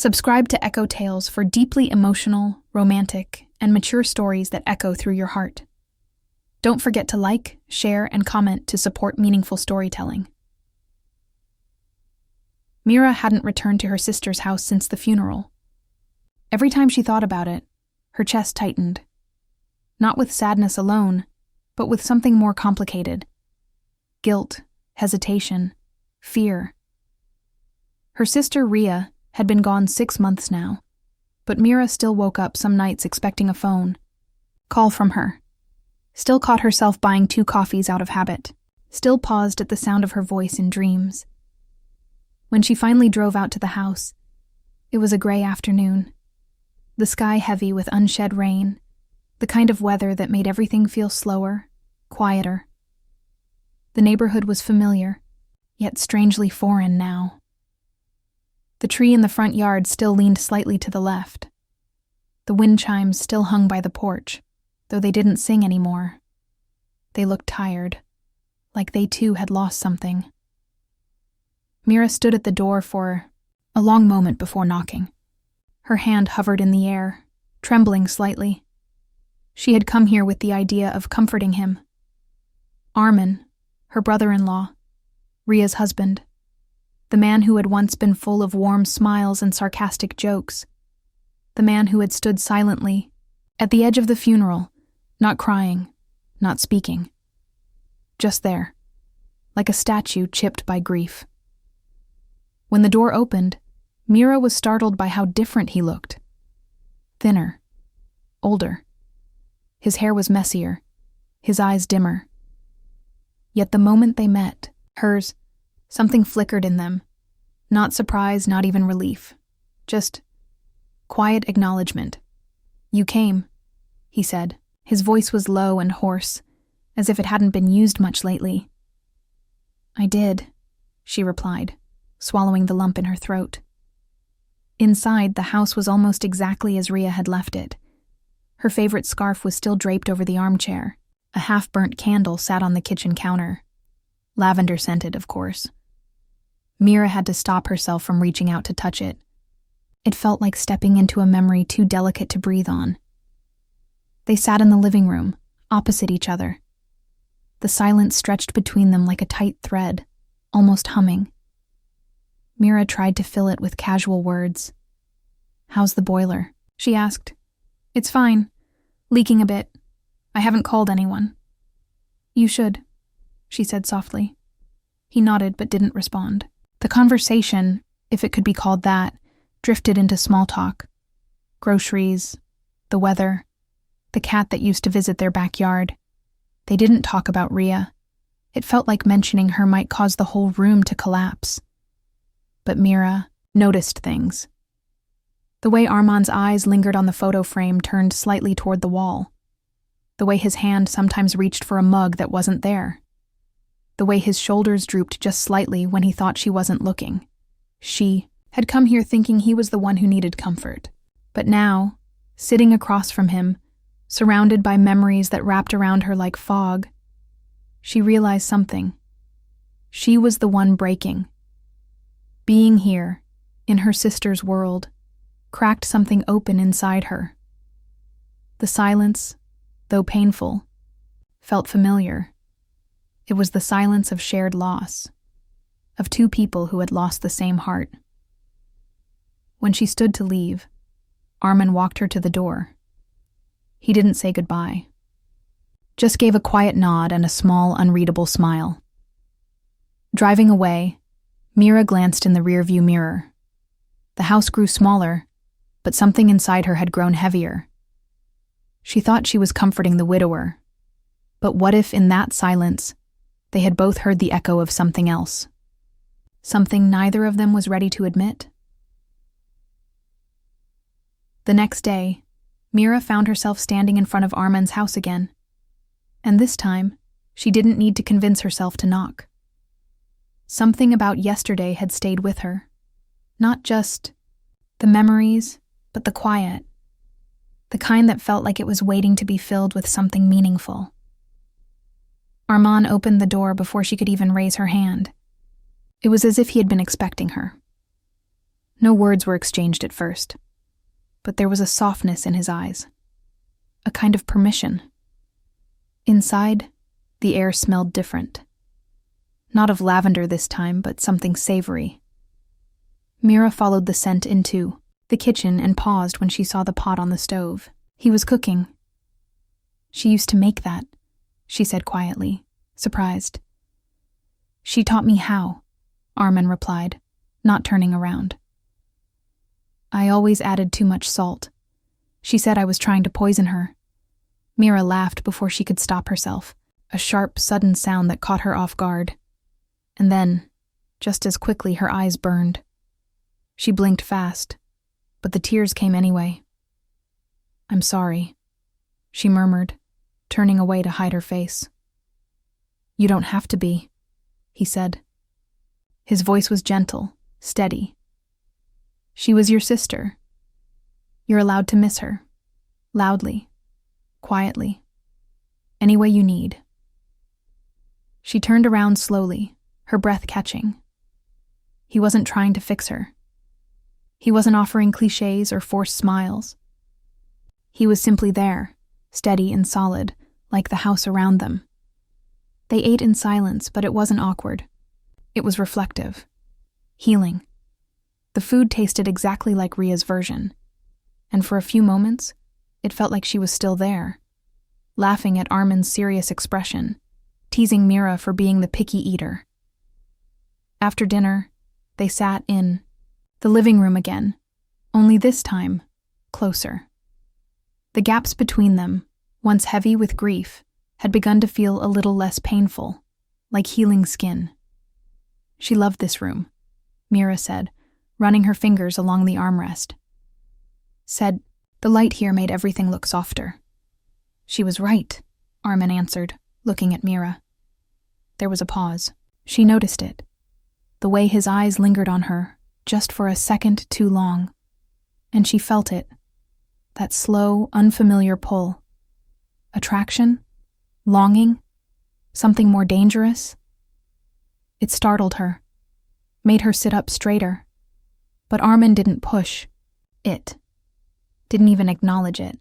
Subscribe to Echo Tales for deeply emotional, romantic, and mature stories that echo through your heart. Don't forget to like, share, and comment to support meaningful storytelling. Mira hadn't returned to her sister's house since the funeral. Every time she thought about it, her chest tightened. Not with sadness alone, but with something more complicated. Guilt, hesitation, fear. Her sister Ria had been gone 6 months now, but Mira still woke up some nights expecting a phone call from her. Still caught herself buying 2 coffees out of habit. Still paused at the sound of her voice in dreams. When she finally drove out to the house, it was a gray afternoon. The sky heavy with unshed rain, the kind of weather that made everything feel slower, quieter. The neighborhood was familiar, yet strangely foreign now. The tree in the front yard still leaned slightly to the left. The wind chimes still hung by the porch, though they didn't sing anymore. They looked tired, like they too had lost something. Mira stood at the door for a long moment before knocking. Her hand hovered in the air, trembling slightly. She had come here with the idea of comforting him. Armin, her brother-in-law, Ria's husband, the man who had once been full of warm smiles and sarcastic jokes, the man who had stood silently at the edge of the funeral, not crying, not speaking. Just there, like a statue chipped by grief. When the door opened, Mira was startled by how different he looked. Thinner, older. His hair was messier, his eyes dimmer. Yet the moment they met, hers, something flickered in them. Not surprise, not even relief. Just quiet acknowledgement. "You came," he said. His voice was low and hoarse, as if it hadn't been used much lately. "I did," she replied, swallowing the lump in her throat. Inside, the house was almost exactly as Ria had left it. Her favorite scarf was still draped over the armchair. A half-burnt candle sat on the kitchen counter. Lavender-scented, of course. Mira had to stop herself from reaching out to touch it. It felt like stepping into a memory too delicate to breathe on. They sat in the living room, opposite each other. The silence stretched between them like a tight thread, almost humming. Mira tried to fill it with casual words. "How's the boiler?" she asked. "It's fine. Leaking a bit. I haven't called anyone." "You should," she said softly. He nodded but didn't respond. The conversation, if it could be called that, drifted into small talk. Groceries, the weather, the cat that used to visit their backyard. They didn't talk about Ria. It felt like mentioning her might cause the whole room to collapse. But Mira noticed things. The way Armand's eyes lingered on the photo frame turned slightly toward the wall. The way his hand sometimes reached for a mug that wasn't there. The way his shoulders drooped just slightly when he thought she wasn't looking. She had come here thinking he was the one who needed comfort. But now, sitting across from him, surrounded by memories that wrapped around her like fog, she realized something. She was the one breaking. Being here, in her sister's world, cracked something open inside her. The silence, though painful, felt familiar. It was the silence of shared loss, of 2 people who had lost the same heart. When she stood to leave, Armin walked her to the door. He didn't say goodbye, just gave a quiet nod and a small, unreadable smile. Driving away, Mira glanced in the rearview mirror. The house grew smaller, but something inside her had grown heavier. She thought she was comforting the widower, but what if in that silence, they had both heard the echo of something else? Something neither of them was ready to admit? The next day, Mira found herself standing in front of Armin's house again. And this time, she didn't need to convince herself to knock. Something about yesterday had stayed with her. Not just the memories, but the quiet. The kind that felt like it was waiting to be filled with something meaningful. Armand opened the door before she could even raise her hand. It was as if he had been expecting her. No words were exchanged at first, but there was a softness in his eyes, a kind of permission. Inside, the air smelled different. Not of lavender this time, but something savory. Mira followed the scent into the kitchen and paused when she saw the pot on the stove. He was cooking. "She used to make that," she said quietly, surprised. "She taught me how," Armin replied, not turning around. "I always added too much salt. She said I was trying to poison her." Mira laughed before she could stop herself, a sharp, sudden sound that caught her off guard. And then, just as quickly, her eyes burned. She blinked fast, but the tears came anyway. "I'm sorry," she murmured, turning away to hide her face. "You don't have to be," he said. His voice was gentle, steady. "She was your sister. You're allowed to miss her. Loudly. Quietly. Any way you need." She turned around slowly, her breath catching. He wasn't trying to fix her. He wasn't offering clichés or forced smiles. He was simply there, steady and solid, like the house around them. They ate in silence, but it wasn't awkward. It was reflective. Healing. The food tasted exactly like Ria's version. And for a few moments, it felt like she was still there, laughing at Armin's serious expression, teasing Mira for being the picky eater. After dinner, they sat in the living room again, only this time, closer. The gaps between them, once heavy with grief, had begun to feel a little less painful, like healing skin. She loved this room, Mira said, running her fingers along the armrest. Said, the light here made everything look softer. She was right, Armin answered, looking at Mira. There was a pause. She noticed it. The way his eyes lingered on her, just for a second too long. And she felt it. That slow, unfamiliar pull. Attraction? Longing? Something more dangerous? It startled her, made her sit up straighter. But Armin didn't push it, didn't even acknowledge it.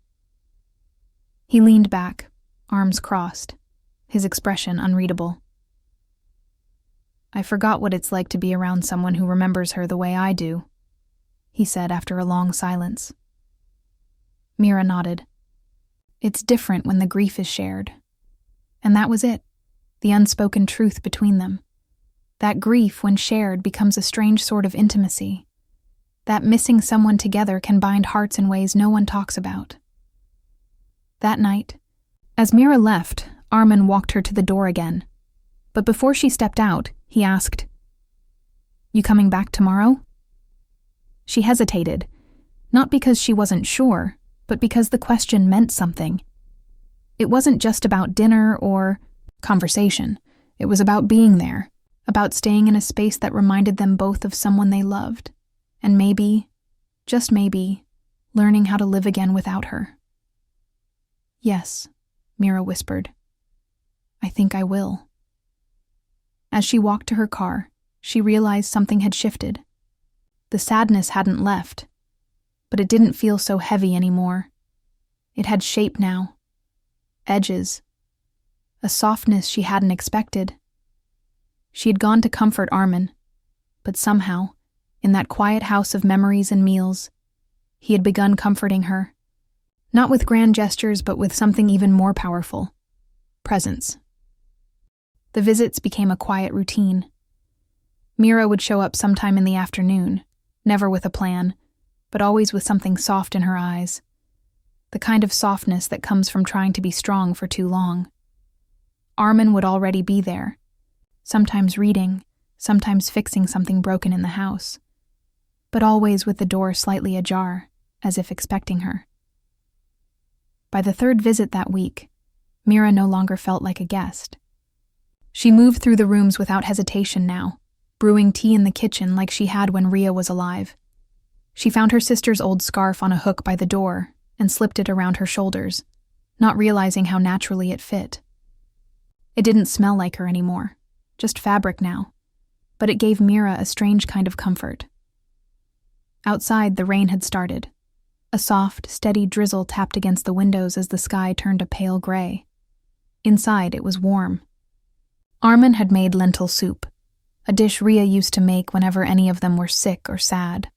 He leaned back, arms crossed, his expression unreadable. "I forgot what it's like to be around someone who remembers her the way I do," he said after a long silence. Mira nodded. It's different when the grief is shared. And that was it, the unspoken truth between them. That grief, when shared, becomes a strange sort of intimacy. That missing someone together can bind hearts in ways no one talks about. That night, as Mira left, Armin walked her to the door again. But before she stepped out, he asked, "You coming back tomorrow?" She hesitated, not because she wasn't sure, but because the question meant something. It wasn't just about dinner or conversation. It was about being there, about staying in a space that reminded them both of someone they loved, and maybe, just maybe, learning how to live again without her. "Yes," Mira whispered. "I think I will." As she walked to her car, she realized something had shifted. The sadness hadn't left, but it didn't feel so heavy anymore. It had shape now. Edges. A softness she hadn't expected. She had gone to comfort Armin, but somehow, in that quiet house of memories and meals, he had begun comforting her. Not with grand gestures, but with something even more powerful. Presence. The visits became a quiet routine. Mira would show up sometime in the afternoon, never with a plan, but always with something soft in her eyes. The kind of softness that comes from trying to be strong for too long. Armin would already be there, sometimes reading, sometimes fixing something broken in the house, but always with the door slightly ajar, as if expecting her. By the third visit that week, Mira no longer felt like a guest. She moved through the rooms without hesitation now, brewing tea in the kitchen like she had when Ria was alive. She found her sister's old scarf on a hook by the door and slipped it around her shoulders, not realizing how naturally it fit. It didn't smell like her anymore, just fabric now, but it gave Mira a strange kind of comfort. Outside, the rain had started. A soft, steady drizzle tapped against the windows as the sky turned a pale gray. Inside, it was warm. Armin had made lentil soup, a dish Rhea used to make whenever any of them were sick or sad.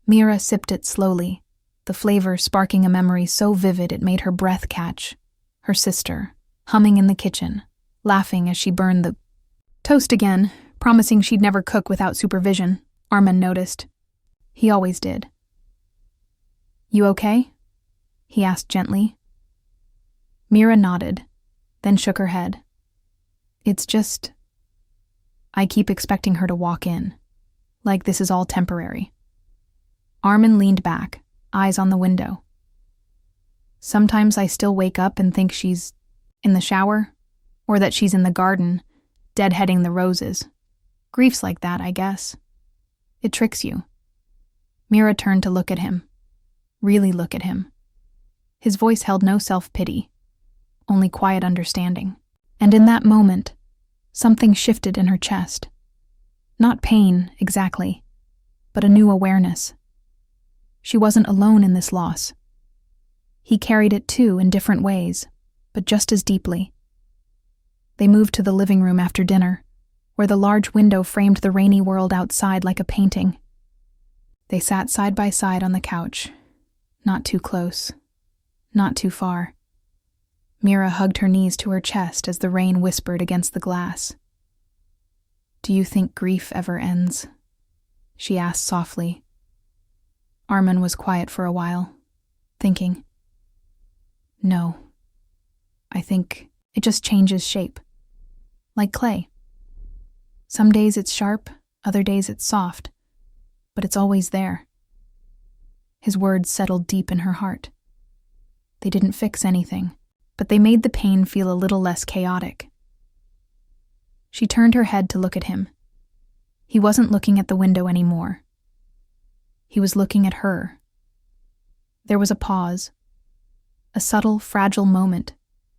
Mira sipped it slowly, the flavor sparking a memory so vivid it made her breath catch. Her sister, humming in the kitchen, laughing as she burned the toast again, promising she'd never cook without supervision, Armin noticed. He always did. "You okay?" he asked gently. Mira nodded, then shook her head. "It's just... I keep expecting her to walk in, like this is all temporary." Armin leaned back, eyes on the window. "Sometimes I still wake up and think she's in the shower, or that she's in the garden, deadheading the roses. Grief's like that, I guess. It tricks you." Mira turned to look at him. Really look at him. His voice held no self-pity, only quiet understanding. And in that moment, something shifted in her chest. Not pain, exactly, but a new awareness. She wasn't alone in this loss. He carried it too in different ways, but just as deeply. They moved to the living room after dinner, where the large window framed the rainy world outside like a painting. They sat side by side on the couch, not too close, not too far. Mira hugged her knees to her chest as the rain whispered against the glass. "Do you think grief ever ends?" she asked softly. Armin was quiet for a while, thinking. "No. I think it just changes shape. Like clay. Some days it's sharp, other days it's soft, but it's always there." His words settled deep in her heart. They didn't fix anything, but they made the pain feel a little less chaotic. She turned her head to look at him. He wasn't looking at the window anymore. He was looking at her. There was a pause, a subtle, fragile moment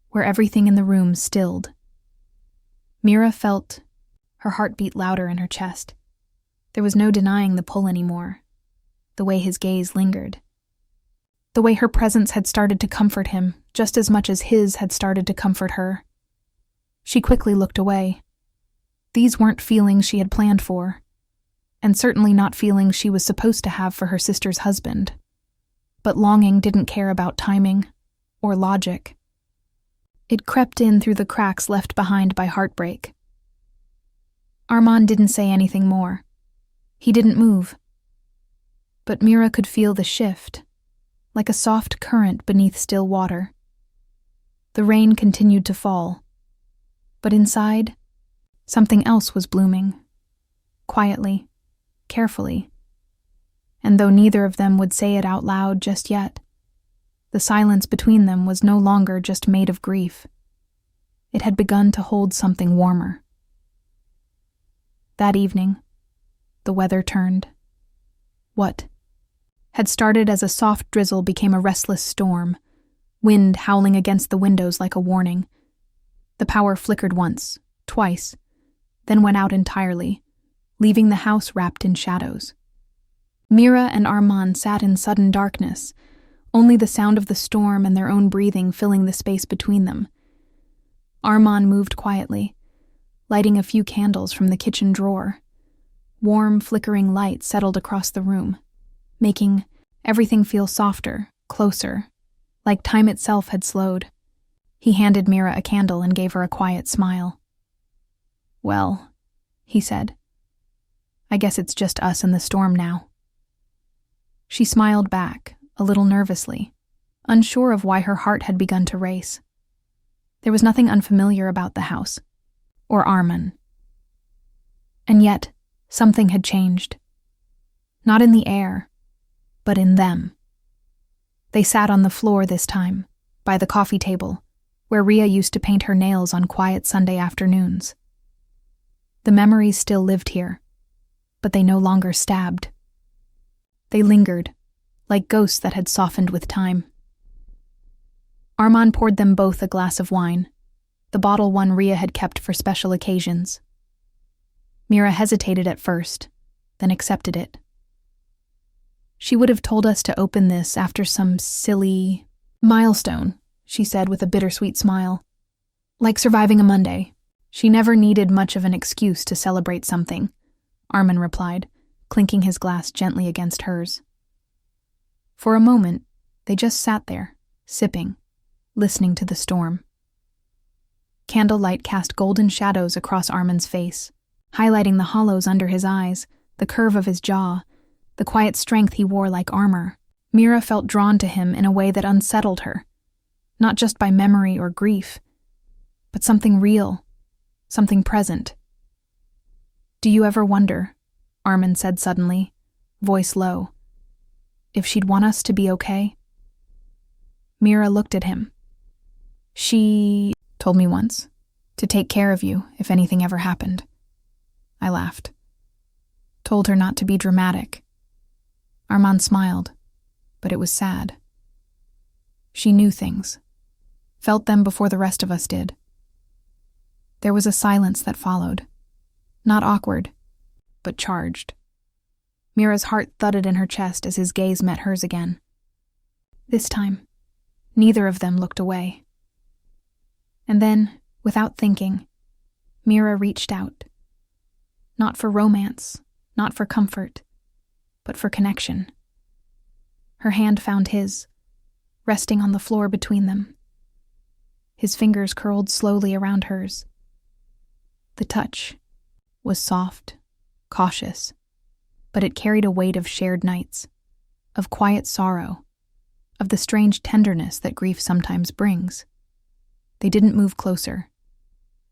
where everything in the room stilled. Mira felt her heart beat louder in her chest. There was no denying the pull anymore, the way his gaze lingered. The way her presence had started to comfort him, just as much as his had started to comfort her. She quickly looked away. These weren't feelings she had planned for, and certainly not feelings she was supposed to have for her sister's husband. But longing didn't care about timing or logic. It crept in through the cracks left behind by heartbreak. Armand didn't say anything more. He didn't move. But Mira could feel the shift, like a soft current beneath still water. The rain continued to fall, but inside, something else was blooming, quietly, carefully. And though neither of them would say it out loud just yet, the silence between them was no longer just made of grief. It had begun to hold something warmer. That evening, the weather turned. What had started as a soft drizzle became a restless storm, wind howling against the windows like a warning. The power flickered once, twice, then went out entirely, leaving the house wrapped in shadows. Mira and Armand sat in sudden darkness, only the sound of the storm and their own breathing filling the space between them. Armand moved quietly, lighting a few candles from the kitchen drawer. Warm, flickering light settled across the room, making everything feel softer, closer, like time itself had slowed. He handed Mira a candle and gave her a quiet smile. "Well," he said, "I guess it's just us and the storm now." She smiled back, a little nervously, unsure of why her heart had begun to race. There was nothing unfamiliar about the house, or Armin. And yet, something had changed. Not in the air, but in them. They sat on the floor this time, by the coffee table, where Rhea used to paint her nails on quiet Sunday afternoons. The memories still lived here, but they no longer stabbed. They lingered, like ghosts that had softened with time. Armand poured them both a glass of wine, the bottle one Rhea had kept for special occasions. Mira hesitated at first, then accepted it. She would have told us to open this after some silly milestone, she said with a bittersweet smile. Like surviving a Monday. She never needed much of an excuse to celebrate something, Armin replied, clinking his glass gently against hers. For a moment, they just sat there, sipping, listening to the storm. Candlelight cast golden shadows across Armin's face, highlighting the hollows under his eyes, the curve of his jaw, the quiet strength he wore like armor. Mira felt drawn to him in a way that unsettled her, not just by memory or grief, but something real, something present. "Do you ever wonder," Armin said suddenly, voice low, "if she'd want us to be okay?" Mira looked at him. "She told me once to take care of you if anything ever happened." I laughed. Told her not to be dramatic. Armand smiled, but it was sad. She knew things, felt them before the rest of us did. There was a silence that followed, not awkward, but charged. Mira's heart thudded in her chest as his gaze met hers again. This time, neither of them looked away. And then, without thinking, Mira reached out. Not for romance, not for comfort, but for connection. Her hand found his, resting on the floor between them. His fingers curled slowly around hers. The touch was soft, cautious, but it carried a weight of shared nights, of quiet sorrow, of the strange tenderness that grief sometimes brings. They didn't move closer.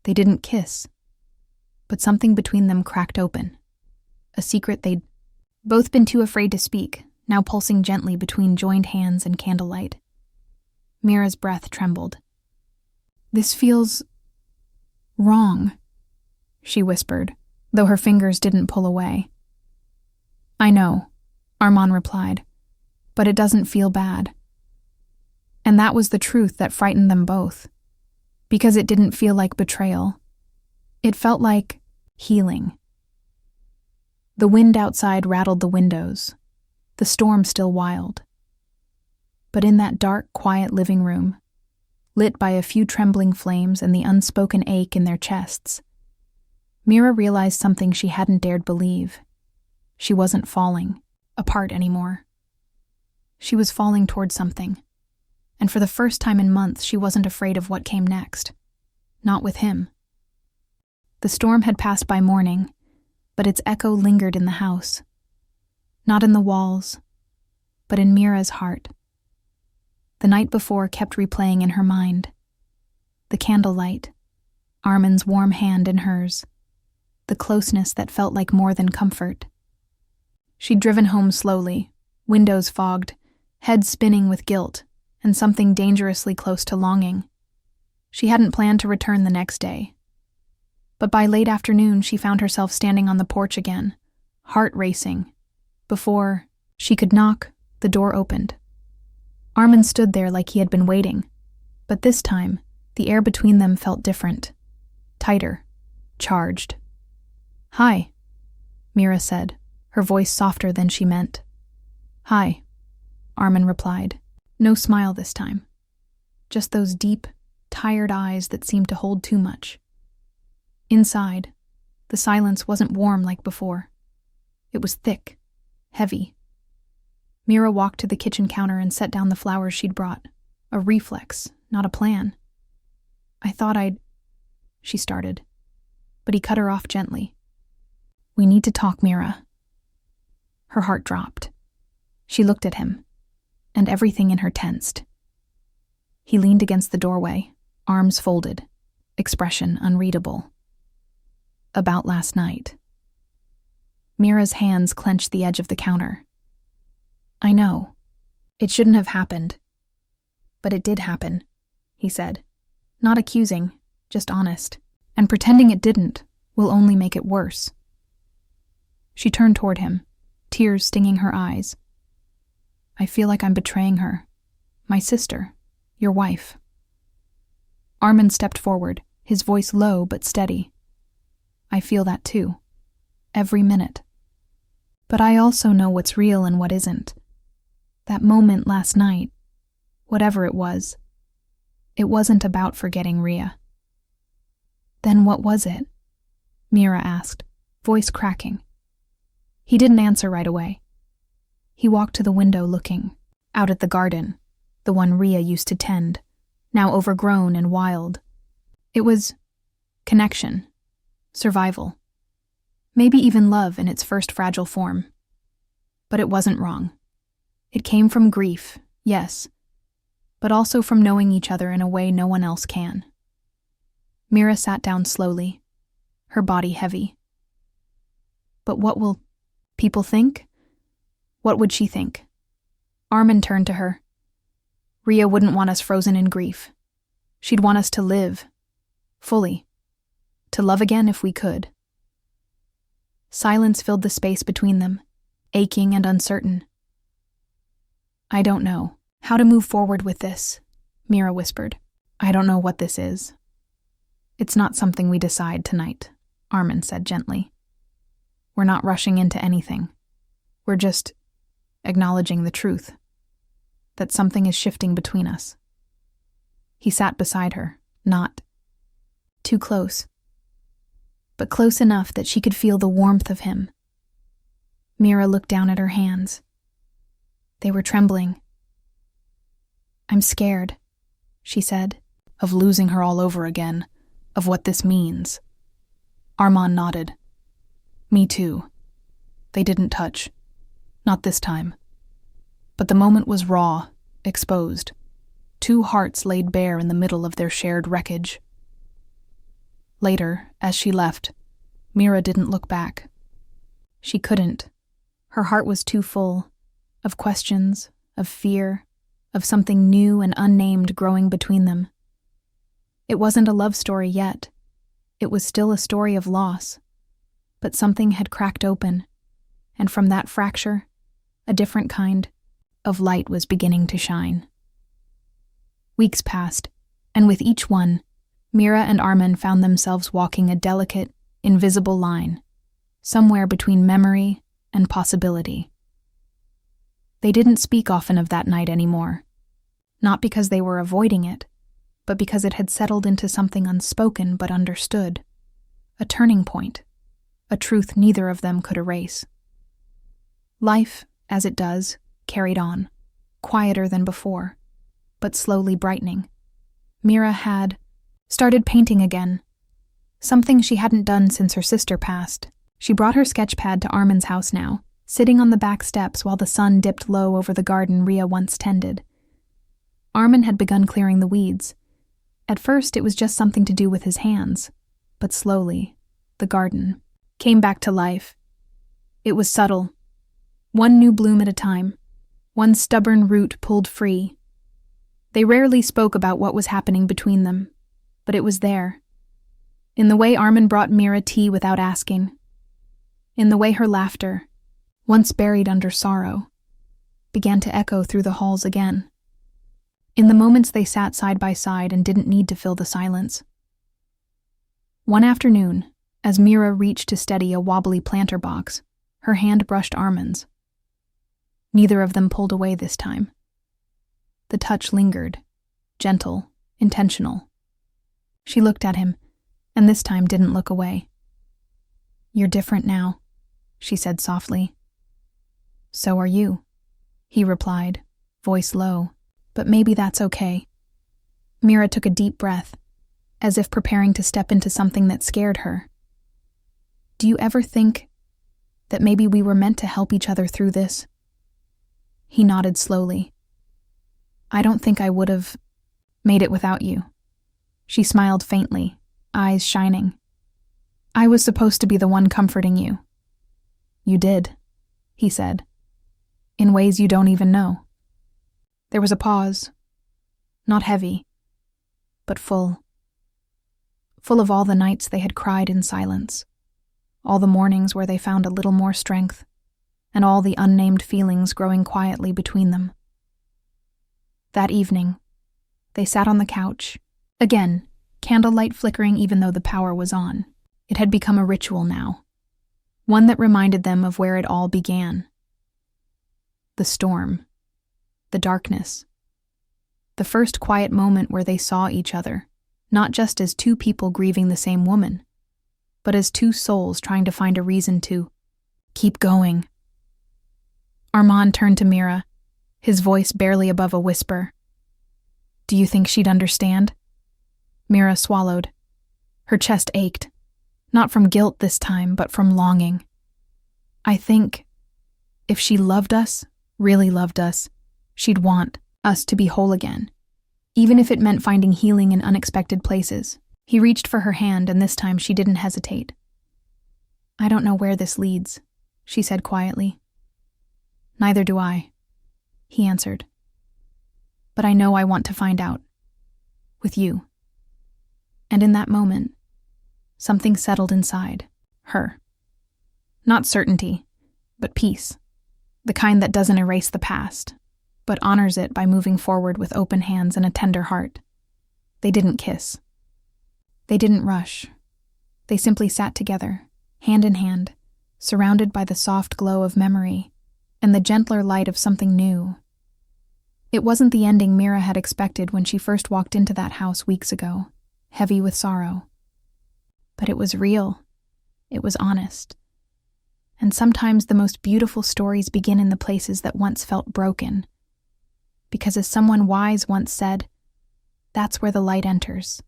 They didn't kiss. But something between them cracked open, a secret they'd both been too afraid to speak, now pulsing gently between joined hands and candlelight. Mira's breath trembled. "This feels wrong," she whispered, though her fingers didn't pull away. "I know," Armand replied, "but it doesn't feel bad." And that was the truth that frightened them both, because it didn't feel like betrayal. It felt like healing. The wind outside rattled the windows, the storm still wild. But in that dark, quiet living room, lit by a few trembling flames and the unspoken ache in their chests, Mira realized something she hadn't dared believe. She wasn't falling apart anymore. She was falling toward something, and for the first time in months she wasn't afraid of what came next. Not with him. The storm had passed by morning, but its echo lingered in the house. Not in the walls, but in Mira's heart. The night before kept replaying in her mind. The candlelight, Armin's warm hand in hers, the closeness that felt like more than comfort. She'd driven home slowly, windows fogged, head spinning with guilt, and something dangerously close to longing. She hadn't planned to return the next day. But by late afternoon, she found herself standing on the porch again, heart racing. Before she could knock, the door opened. Armin stood there like he had been waiting, but this time, the air between them felt different, tighter, charged. "Hi," Mira said, her voice softer than she meant. "Hi," Armin replied, no smile this time. Just those deep, tired eyes that seemed to hold too much. Inside, the silence wasn't warm like before. It was thick, heavy. Mira walked to the kitchen counter and set down the flowers she'd brought, a reflex, not a plan. "I thought she started, but he cut her off gently. "We need to talk, Mira." Her heart dropped. She looked at him, and everything in her tensed. He leaned against the doorway, arms folded, expression unreadable. "About last night." Mira's hands clenched the edge of the counter. "I know. It shouldn't have happened. But it did happen," he said. Not accusing, just honest. "And pretending it didn't will only make it worse." She turned toward him, tears stinging her eyes. "I feel like I'm betraying her. My sister, your wife." Armin stepped forward, his voice low but steady. "I feel that too. Every minute." But I also know what's real and what isn't. That moment last night, whatever it wasn't about forgetting Rhea. Then what was it? Mira asked, voice cracking. He didn't answer right away. He walked to the window looking, out at the garden, the one Rhea used to tend, now overgrown and wild. It was connection, survival, maybe even love in its first fragile form. But it wasn't wrong. It came from grief, yes, but also from knowing each other in a way no one else can. Mira sat down slowly, her body heavy. But what will people think? What would she think? Armin turned to her. Rhea wouldn't want us frozen in grief. She'd want us to live, fully, to love again if we could. Silence filled the space between them, aching and uncertain. I don't know how to move forward with this, Mira whispered. I don't know what this is. It's not something we decide tonight, Armin said gently. We're not rushing into anything. We're just acknowledging the truth, that something is shifting between us. He sat beside her, not too close, but close enough that she could feel the warmth of him. Mira looked down at her hands. They were trembling. I'm scared, she said, of losing her all over again, of what this means. Armand nodded. Me too. They didn't touch. Not this time. But the moment was raw, exposed. Two hearts laid bare in the middle of their shared wreckage. Later, as she left, Mira didn't look back. She couldn't. Her heart was too full, of questions, of fear, of something new and unnamed growing between them. It wasn't a love story yet. It was still a story of loss. But something had cracked open, and from that fracture, a different kind of light was beginning to shine. Weeks passed, and with each one, Mira and Armin found themselves walking a delicate, invisible line, somewhere between memory and possibility. They didn't speak often of that night anymore, not because they were avoiding it, but because it had settled into something unspoken but understood, a turning point, a truth neither of them could erase. Life, as it does, carried on, quieter than before, but slowly brightening. Mira had started painting again, something she hadn't done since her sister passed. She brought her sketch pad to Armin's house now, sitting on the back steps while the sun dipped low over the garden Rhea once tended. Armin had begun clearing the weeds. At first it was just something to do with his hands, but slowly, the garden came back to life. It was subtle, one new bloom at a time, one stubborn root pulled free. They rarely spoke about what was happening between them, but it was there. In the way Armin brought Mira tea without asking. In the way her laughter, once buried under sorrow, began to echo through the halls again. In the moments they sat side by side and didn't need to fill the silence. One afternoon, as Mira reached to steady a wobbly planter box, her hand brushed Armin's. Neither of them pulled away this time. The touch lingered, gentle, intentional. She looked at him, and this time didn't look away. You're different now, she said softly. So are you, he replied, voice low, but maybe that's okay. Mira took a deep breath, as if preparing to step into something that scared her. Do you ever think that maybe we were meant to help each other through this? He nodded slowly. I don't think I would have made it without you. She smiled faintly, eyes shining. I was supposed to be the one comforting you. You did, he said, in ways you don't even know. There was a pause, not heavy, but full. Full of all the nights they had cried in silence, all the mornings where they found a little more strength, and all the unnamed feelings growing quietly between them. That evening, they sat on the couch, again, candlelight flickering even though the power was on. It had become a ritual now. one that reminded them of where it all began. The storm. The darkness. The first quiet moment where they saw each other, not just as two people grieving the same woman, but as two souls trying to find a reason to keep going. Armand turned to Mira, his voice barely above a whisper. Do you think she'd understand? Mira swallowed. Her chest ached, not from guilt this time, but from longing. I think if she loved us, really loved us, she'd want us to be whole again, even if it meant finding healing in unexpected places. He reached for her hand, and this time she didn't hesitate. I don't know where this leads, she said quietly. Neither do I, he answered. But I know I want to find out. With you. And in that moment, something settled inside her. Not certainty, but peace. The kind that doesn't erase the past, but honors it by moving forward with open hands and a tender heart. They didn't kiss. They didn't rush. They simply sat together, hand in hand, surrounded by the soft glow of memory and the gentler light of something new. It wasn't the ending Mira had expected when she first walked into that house weeks ago, heavy with sorrow. But it was real. It was honest. And sometimes the most beautiful stories begin in the places that once felt broken. Because as someone wise once said, that's where the light enters.